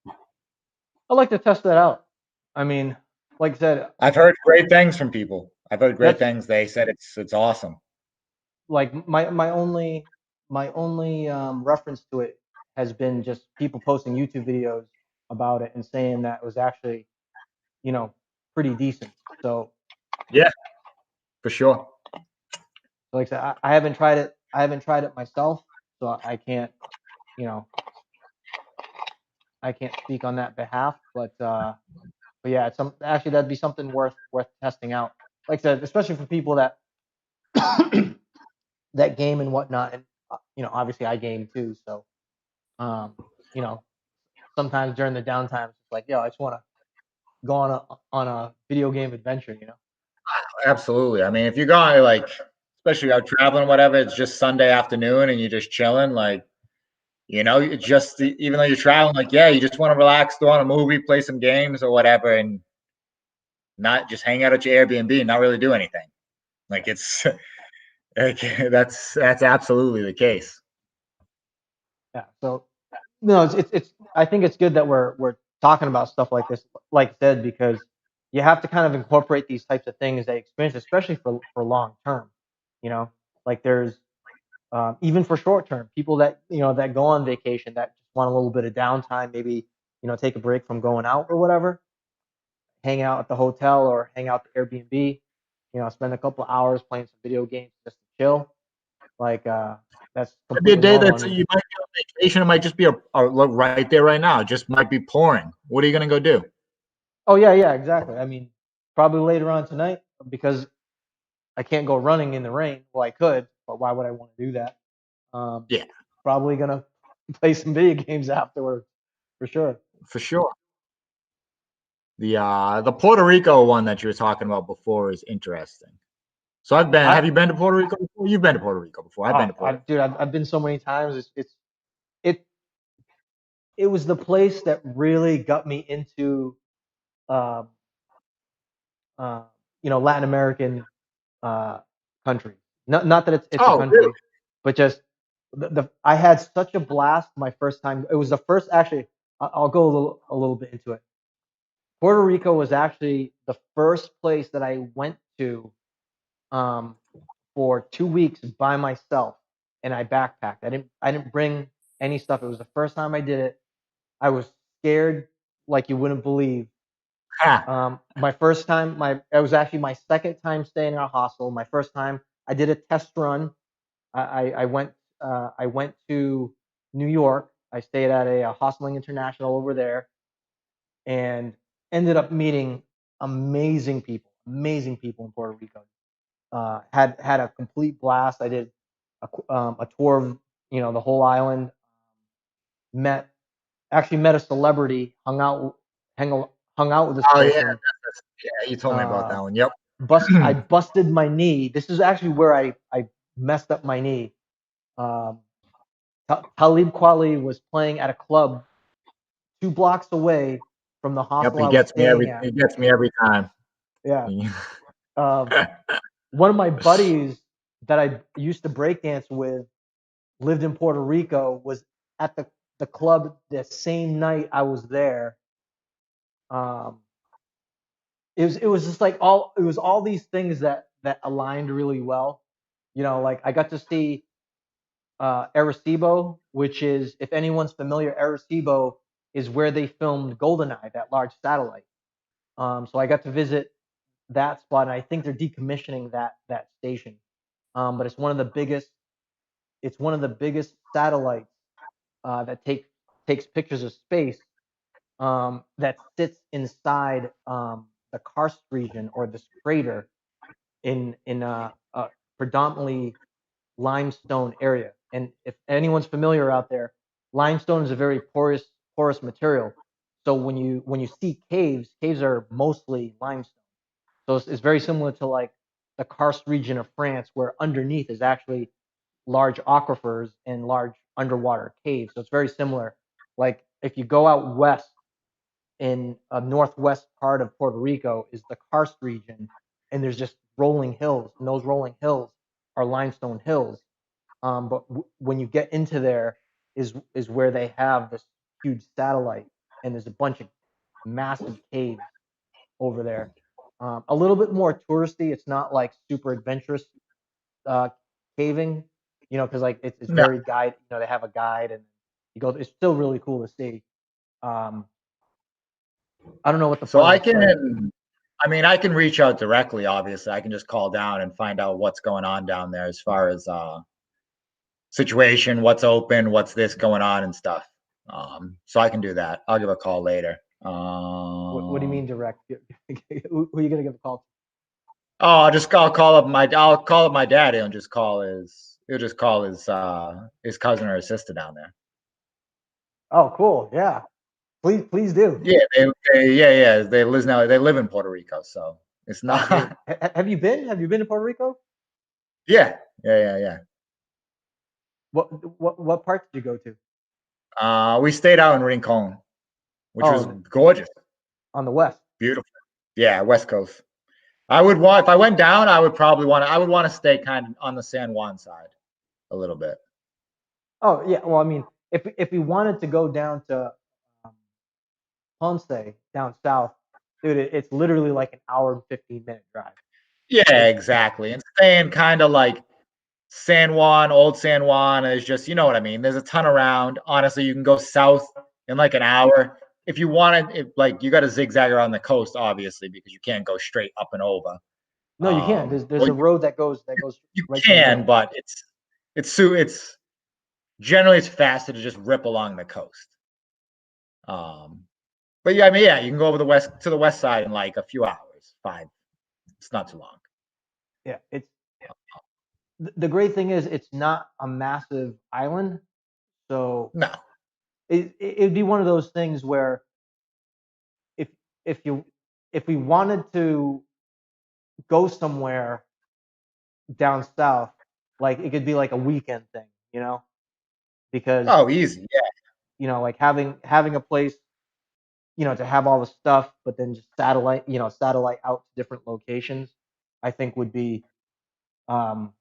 I'd like to test that out. I mean, like I said, I've heard great things from people. I've heard great That's- things. They said it's awesome. like my only reference to it has been just people posting YouTube videos about it and saying that it was actually, pretty decent. So, Yeah, for sure. like I said, I haven't tried it. I haven't tried it myself, so I can't, I can't speak on that behalf. But yeah, actually that'd be something worth testing out. Like I said, especially for people that that game and whatnot, and obviously I game too. So, you know, sometimes during the downtime, it's like, yo, I just want to go on a video game adventure. Absolutely. I mean, if you're going like, especially out traveling, whatever, it's just Sunday afternoon and you're just chilling, like, it's just even though you're traveling, like, yeah, you just want to relax, throw on a movie, play some games or whatever, and not just hang out at your Airbnb and not really do anything. Like it's that's absolutely the case. Yeah. So no, it's I think it's good that we're talking about stuff like this, like I said, because you have to kind of incorporate these types of things that you experience, especially for long term. Like there's even for short term, people that that go on vacation that just want a little bit of downtime, maybe take a break from going out or whatever, hang out at the hotel or hang out at the Airbnb, spend a couple of hours playing some video games just to chill. Like that's It'd be a completely day normal. that you might be on vacation. It might just be a look right there, right now. It just might be pouring. What are you gonna go do? Oh yeah, exactly. I mean, probably later on tonight because I can't go running in the rain. Well, I could, but why would I want to do that? Yeah, Probably gonna play some video games afterwards, for sure. for sure. The Puerto Rico one that you were talking about before is interesting. So have you been to Puerto Rico before? You've been to Puerto Rico before. I've been to Puerto Rico. Dude, I've been so many times. It was the place that really got me into, um, Latin American country. Not that it's a country, really? but just I had such a blast my first time. It was the first actually. I'll go a little bit into it. Puerto Rico was actually the first place that I went to um, for 2 weeks by myself, and I backpacked. I didn't bring any stuff. It was the first time I did it. I was scared like you wouldn't believe. My first time, it was actually my second time staying in a hostel. My first time, I did a test run. I went to New York. I stayed at a Hosteling International over there, and ended up meeting amazing people in Puerto Rico. Had a complete blast. I did a tour of the whole island. Met met a celebrity. Hung out with this Oh person. yeah, you told me about that one. Yep. I busted my knee. This is actually where I messed up my knee. Talib Kweli was playing at a club 2 blocks away from the Yep, hostel I was staying at. he gets me every time. Yeah. One of my buddies that I used to breakdance with lived in Puerto Rico, was at the club the same night I was there. It was just like all these things that aligned really well. Like I got to see Arecibo which is, if anyone's familiar, Arecibo is where they filmed Goldeneye, that large satellite. So I got to visit that spot, and I think they're decommissioning that station. But it's one of the biggest. It's one of the biggest satellites that takes pictures of space, that sits inside the karst region, or this crater in a predominantly limestone area. And if anyone's familiar out there, limestone is a very porous material. So when you see caves are mostly limestone. So it's very similar to like the karst region of France, where underneath is actually large aquifers and large underwater caves. So it's very similar. Like if you go out west, in a northwest part of Puerto Rico is the karst region, and there's just rolling hills, and those rolling hills are limestone hills. But when you get into there, is where they have this huge satellite, and there's a bunch of massive caves over there. A little bit more touristy. It's not like super adventurous uh, caving, because like it's No. very guide. They have a guide, and you go. It's still really cool to see. Um, I don't know what the So fun I is, but can, I mean, I can reach out directly. Obviously, I can just call down and find out what's going on down there as far as situation, what's open, what's this going on and stuff. So I can do that. I'll give a call later. what do you mean direct? Who are you gonna give a call to? Oh, I'll call up my daddy and just call he'll just call his cousin or his sister down there. Oh, cool. Yeah, please do. Yeah, they live in Puerto Rico, so it's Oh, not. dude. Have you been? Have you been to Puerto Rico? Yeah. What part did you go to? We stayed out in Rincon, which was Oh, gorgeous, on the west. beautiful. Yeah, West Coast. I would want if I went down, I would want to stay kind of on the San Juan side a little bit. Oh yeah. Well, I mean, if we wanted to go down to um, Ponce down south, dude, it's literally like an hour and 15-minute drive. Yeah, exactly. And staying kind of like San Juan, old San Juan is just, you know what I mean? There's a ton around. Honestly, you can go south in like an hour. If you wanted, like you got to zigzag around the coast, obviously, because you can't go straight up and over. No, you can't. There's Well, a road that goes you right to the can, middle. but it's generally it's faster to just rip along the coast. But yeah, I mean, yeah, you can go over to the west side in like a few hours, 5. It's not too long. Yeah, it's the great thing is it's not a massive island, so No. it'd be one of those things where if if you if we wanted to go somewhere down south, like it could be like a weekend thing, because Oh, easy. Yeah. like having a place, to have all the stuff, but then just satellite out to different locations, I think would be, um,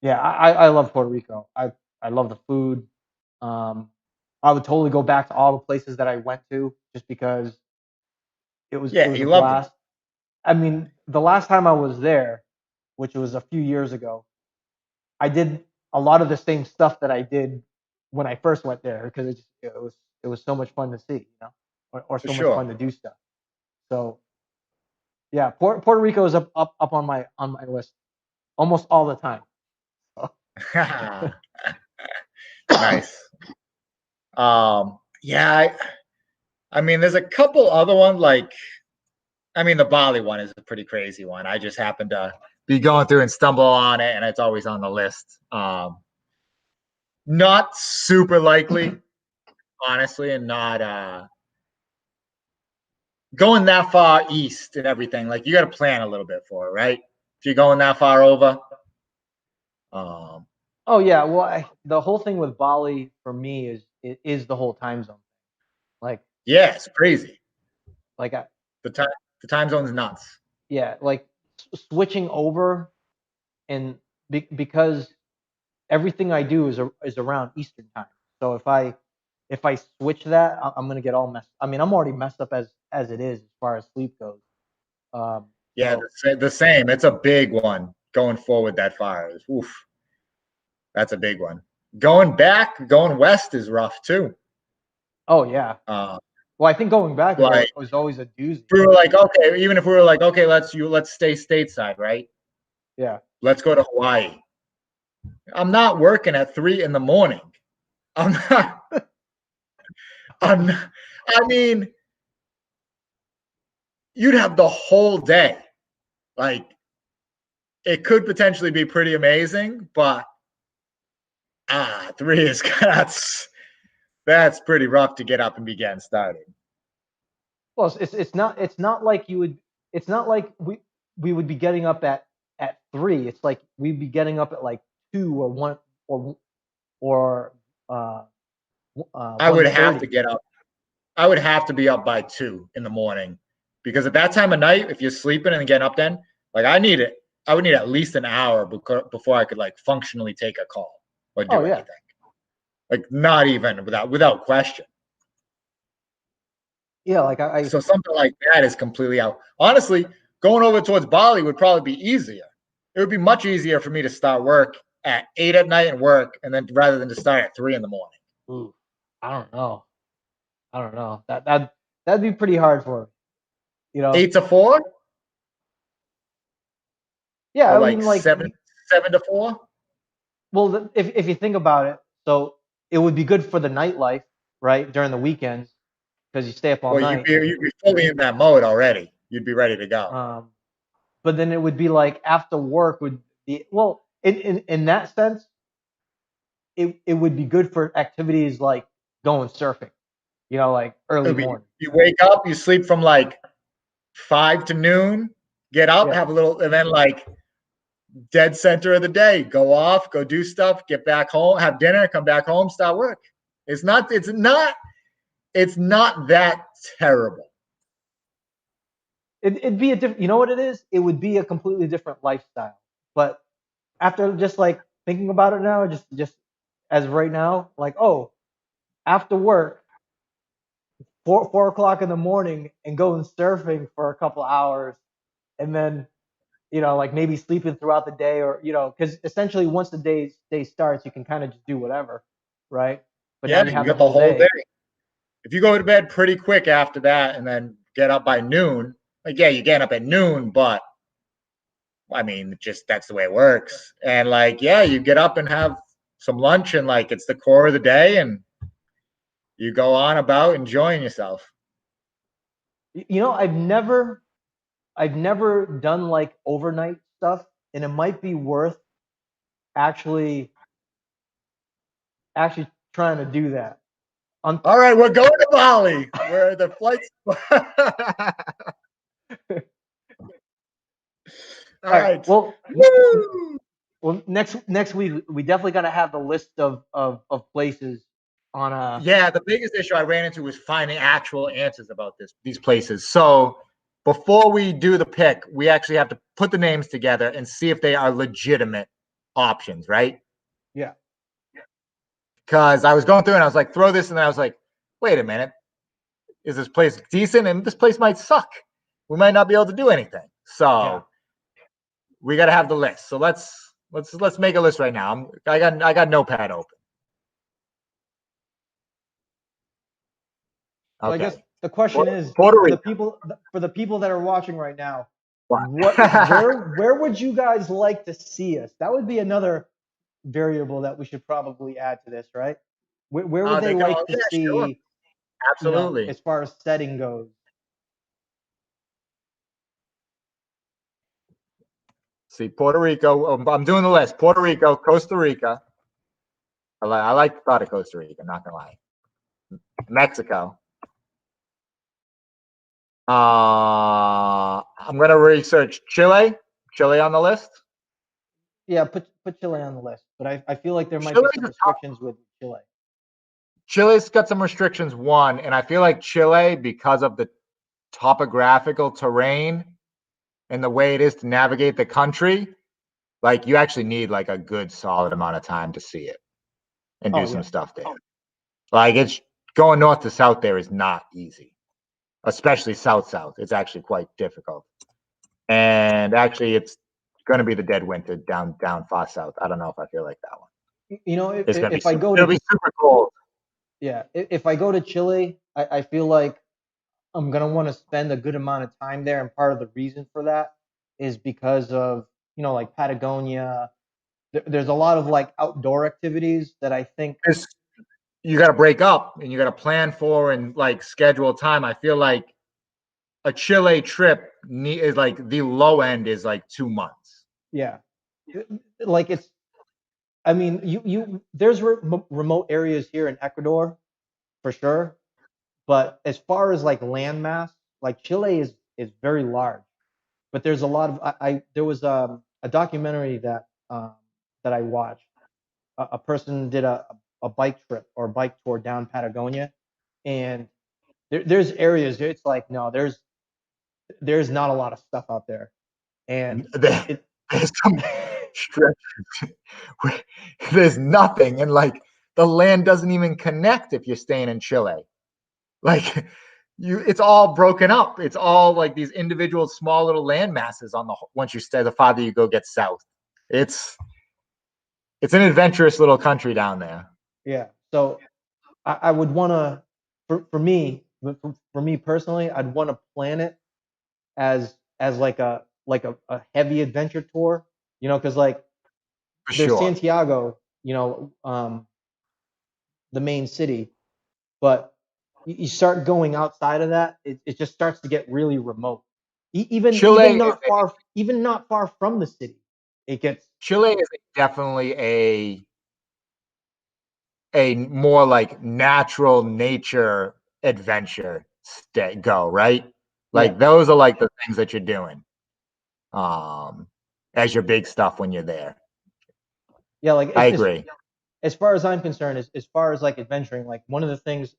yeah, I love Puerto Rico. I love the food. Um, I would totally go back to all the places that I went to just because it Yeah, was a you loved it. blast. I mean, the last time I was there, which was a few years ago, I did a lot of the same stuff that I did when I first went there because it was so much fun to see, or For so much fun sure. to do stuff. So yeah, Puerto Rico is up on my list almost all the time. Nice. Yeah, I mean, there's a couple other ones like, I mean, the Bali one is a pretty crazy one. I just happened to be going through and stumble on it, and it's always on the list. Not super likely, honestly, and not going that far east and everything. Like you got to plan a little bit for it, right? If you're going that far over. Oh yeah, well, the whole thing with Bali for me is the whole time zone. Like Yeah, it's crazy. like I, The time the time zone's nuts. yeah, like switching over, and because everything I do is around Eastern time. So if I switch that, I'm gonna get all messed. I mean, I'm already messed up as it is as far as sleep goes. Yeah, So the same. It's a big one going forward that far. Oof, that's a big one. Going west is rough too. Oh yeah. Uh, Well, I think going back Like- was always a doozy. we were like, okay, even if we were like, okay, let's stay stateside, right? Yeah. Let's go to Hawaii. I'm not working at 3 a.m. I'm not. I mean, you'd have the whole day. Like, it could potentially be pretty amazing, but 3 is that's pretty rough to get up and begin starting. Well, it's not like you would. It's not like we would be getting up at 3. It's like we'd be getting up at like 2 or 1 or I would have 1:30. to get up. I would have to be up by 2 a.m. because at that time of night, if you're sleeping and getting up, then like I would need at least an hour before I could like functionally take a call or do anything. Like not even without question. Yeah, like I So something like that is completely out. Honestly, going over towards Bali would probably be easier. It would be much easier for me to start work at 8 at night and work, and then rather than to start at 3 a.m. ooh, I don't know. That'd be pretty hard for me. You know. 8 to 4, Yeah, or I like mean, like 7 to 4. well, if you think about it, so it would be good for the nightlife, right, during the weekends because you stay up all Well, night. you'd be fully in that mode already. You'd be ready to go. But then it would be like after work would be well in that sense, it would be good for activities like going surfing, you know, like early morning. You wake up, you sleep from like 5 to noon, get up, Yeah. have a little, and then like dead center of the day, go off, go do stuff, get back home, have dinner, come back home, start work. It's not that terrible. It'd be a different, you know what it is? It would be a completely different lifestyle. But after just like thinking about it now, just as of right now, like, oh, after work, 4 o'clock in the morning and going surfing for a couple hours and then, you know, like maybe sleeping throughout the day or, you know, because essentially once the day starts, you can kind of just do whatever, right? But Yeah, now you have got the whole day. If you go to bed pretty quick after that and then get up by noon, like, yeah, you get up at noon, but I mean, just that's the way it works. And like, yeah, you get up and have some lunch and like it's the core of the day and you go on about enjoying yourself. You know, I've never done like overnight stuff, and it might be worth actually trying to do that. All right, we're going to Bali where the flights. All right. Well, Woo! well, next week we definitely got to have the list of places on a. Yeah, the biggest issue I ran into was finding actual answers about these places. So before we do the pick, we actually have to put the names together and see if they are legitimate options, right? Yeah. Because I was going through and I was like, throw this, and then I was like, wait a minute, is this place decent? And this place might suck. We might not be able to do anything. So we got to have the list. So let's make a list right now. I got Notepad open. So I guess the question is Puerto for Rico. the people that are watching right now, What? where would you guys like to see us? That would be another variable that we should probably add to this, right? Where would they like to see? Sure. Absolutely. You know, as far as setting goes. See, Puerto Rico. I'm doing the list. Puerto Rico, Costa Rica. I like the thought of Costa Rica. Not gonna lie. Mexico. I'm gonna research Chile. Chile on the list. Yeah, put Chile on the list, but I feel like there might Chile's be some restrictions with Chile. Chile's got some restrictions, one, and I feel like Chile, because of the topographical terrain and the way it is to navigate the country, like you actually need like a good solid amount of time to see it and do some stuff there. Like it's going north to south there is not easy, especially south. It's actually quite difficult. And actually it's going to be the dead winter down far south. I don't know if I feel like that one. You know, It's gonna be if I go it'll to be super cold. yeah, if I go to Chile, I feel like I'm gonna want to spend a good amount of time there, and part of the reason for that is because of like Patagonia. There's a lot of like outdoor activities that I think. It's, you got to break up and you got to plan for and like schedule time. I feel like a Chile trip is like the low end is like 2 months. Yeah, like it's. I mean, there's remote areas here in Ecuador for sure, but as far as like landmass, like Chile is very large. But there's a lot of there was a documentary that I watched. A person did a bike trip or bike tour down Patagonia, and there's areas it's like no, there's not a lot of stuff out there, and it There's some stretches where there's nothing, and like the land doesn't even connect if you're staying in Chile. Like it's all broken up. It's all like these individual small little land masses on the once you stay the farther you go get south. It's an adventurous little country down there. yeah. So I would want to for me personally, I'd want to plan it as like a heavy adventure tour, because like For there's sure. Santiago, the main city, but you start going outside of that, it just starts to get really remote. Chile Even not far from the city, it gets. Chile is definitely a more like natural nature adventure go, right? Like Yeah, those are like the things that you're doing as your big stuff when you're there. yeah, like I agree. as far as I'm concerned, as far as like adventuring, like one of the things,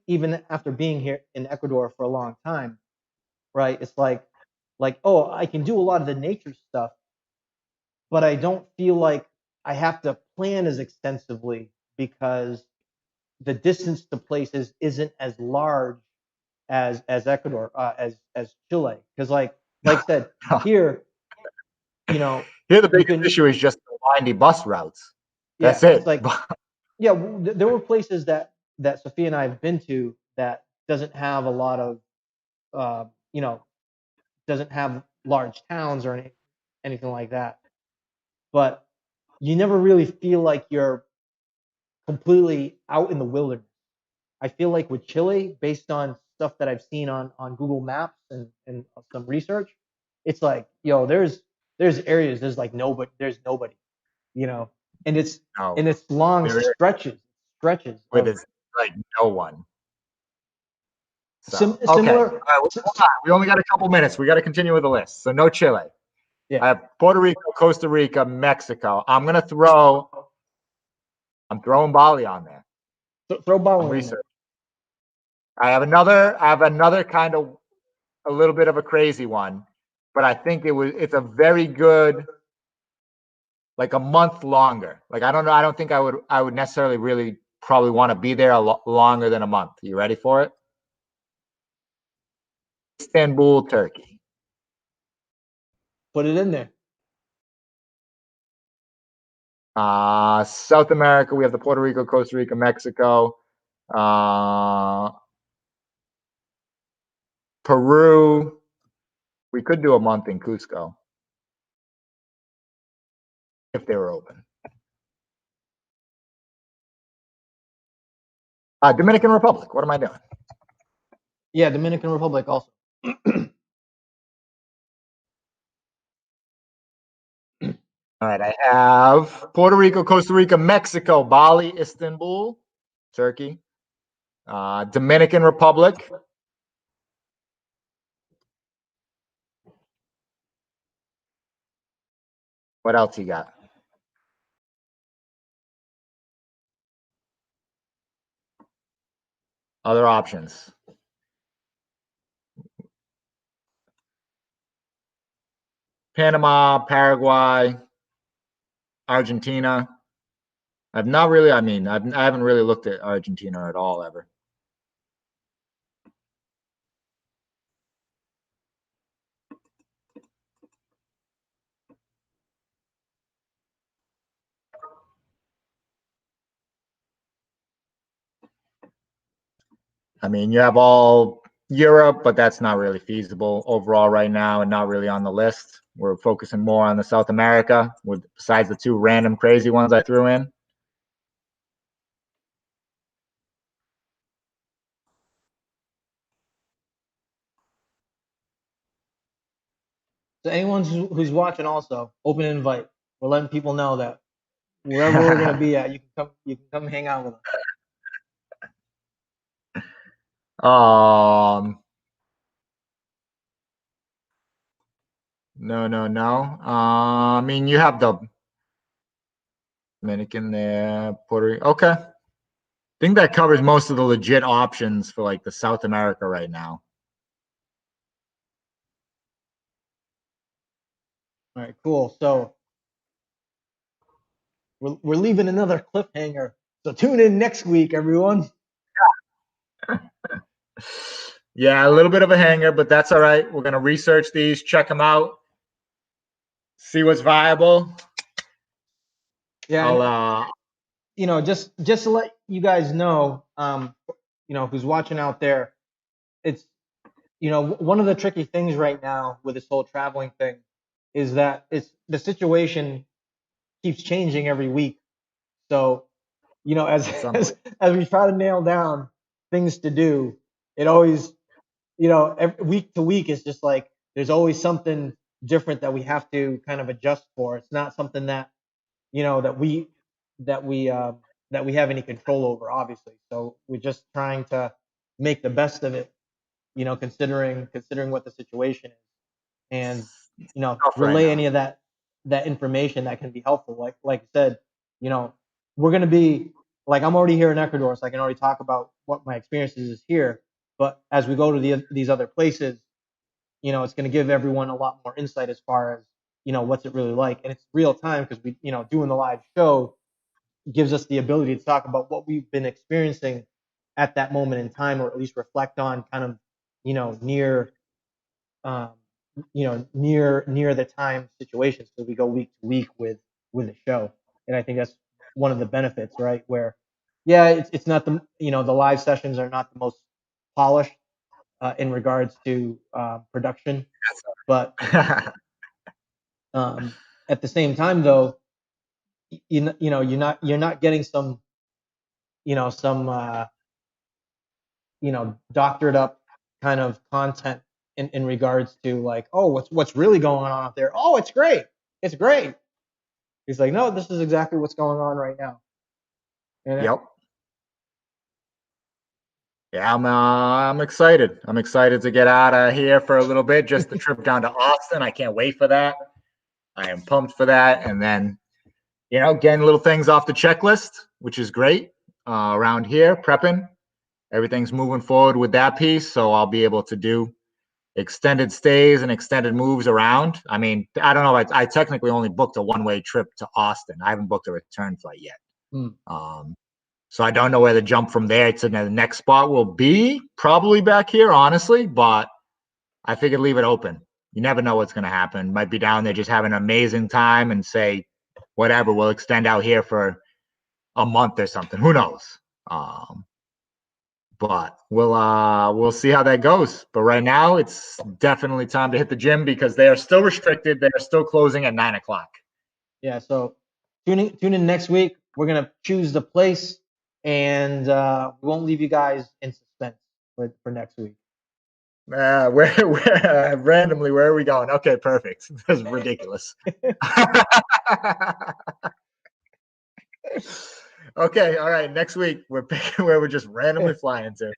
even after being here in Ecuador for a long time, right? It's like oh, I can do a lot of the nature stuff, but I don't feel like I have to plan as extensively because the distance to places isn't as large as Ecuador, as Chile. Because like I said, here, you know, Here the you biggest can issue is just the windy bus routes. yeah, That's it's it. like yeah, there were places that Sophia and I have been to that doesn't have a lot of you know doesn't have large towns or anything like that. But you never really feel like you're completely out in the wilderness. I feel like with Chile, based on stuff that I've seen on Google Maps and some research, it's like, yo, there's areas there's nobody, you know, and it's No, and it's long there is stretches where of there's like no one. So okay, all similar. right, hold on. We only got a couple minutes. We got to continue with the list. So no Chile. Yeah, I have Puerto Rico, Costa Rica, Mexico. I'm throwing Bali on there. throw I'm Bali in there. researching. I have another kind of a little bit of a crazy one, but I think it's a very good like a month longer. Like I don't know, I don't think I would necessarily really probably want to be there longer than a month. You ready for it? Istanbul, Turkey. Put it in there. South America, we have the Puerto Rico, Costa Rica, Mexico, Peru. We could do a month in Cusco if they were open. Dominican Republic. What am I doing? Yeah, Dominican Republic also. All right, I have Puerto Rico, Costa Rica, Mexico, Bali, Istanbul, Turkey, Dominican Republic. What else you got? Other options. Panama, Paraguay, Argentina. I've not really, I mean, I haven't really looked at Argentina at all ever. I mean, you have all Europe, but that's not really feasible overall right now and not really on the list. We're focusing more on the South America, with besides the 2 random crazy ones I threw in. So anyone who's watching, also open invite. We're letting people know that wherever we're gonna be at, you can come hang out with us. No. I mean, you have the Dominican there, Puerto Rico. Okay. I think that covers most of the legit options for like the South America right now. All right, cool. So we're leaving another cliffhanger. So tune in next week, everyone. Yeah, a little bit of a hanger, but that's all right. We're gonna research these, check them out, see what's viable. Yeah, I'll just to let you guys know, who's watching out there, it's one of the tricky things right now with this whole traveling thing is that it's the situation keeps changing every week. So, as as we try to nail down things to do, it always, every week to week is just like there's always something different that we have to kind of adjust for. It's not something that that we have any control over, obviously. So we're just trying to make the best of it, considering what the situation is, and relay any of that information that can be helpful. Like I said, we're gonna be like, I'm already here in Ecuador, so I can already talk about what my experiences is here. But as we go to these other places, it's going to give everyone a lot more insight as far as what's it really like, and it's real time because we doing the live show gives us the ability to talk about what we've been experiencing at that moment in time, or at least reflect on kind of near um, near the time situations. So we go week to week with the show, and I think that's one of the benefits, right? Where yeah, it's not the live sessions are not the most polished in regards to production, but at the same time, though, you're not getting some some doctored up kind of content in regards to like, oh, what's really going on out there? Oh, it's great. He's like, no, this is exactly what's going on right now. And Yep. Yeah, I'm excited. I'm excited to get out of here for a little bit. Just the trip down to Austin. I can't wait for that. I am pumped for that. And then, getting little things off the checklist, which is great. Around here, prepping. Everything's moving forward with that piece. So I'll be able to do extended stays and extended moves around. I mean, I don't know. I technically only booked a one-way trip to Austin. I haven't booked a return flight yet. So I don't know where the jump from there to the next spot will be. Probably back here, honestly, but I figured leave it open. You never know what's going to happen. Might be down there just having an amazing time and say, whatever, we'll extend out here for a month or something. Who knows? But we'll see how that goes. But right now, it's definitely time to hit the gym because they are still restricted. They are still closing at 9:00. Yeah. So tune in next week. We're gonna choose the place, and we won't leave you guys in suspense for next week. Where randomly, where are we going? Okay, perfect. That's ridiculous. Okay, all right. Next week we're picking where we're just randomly flying to.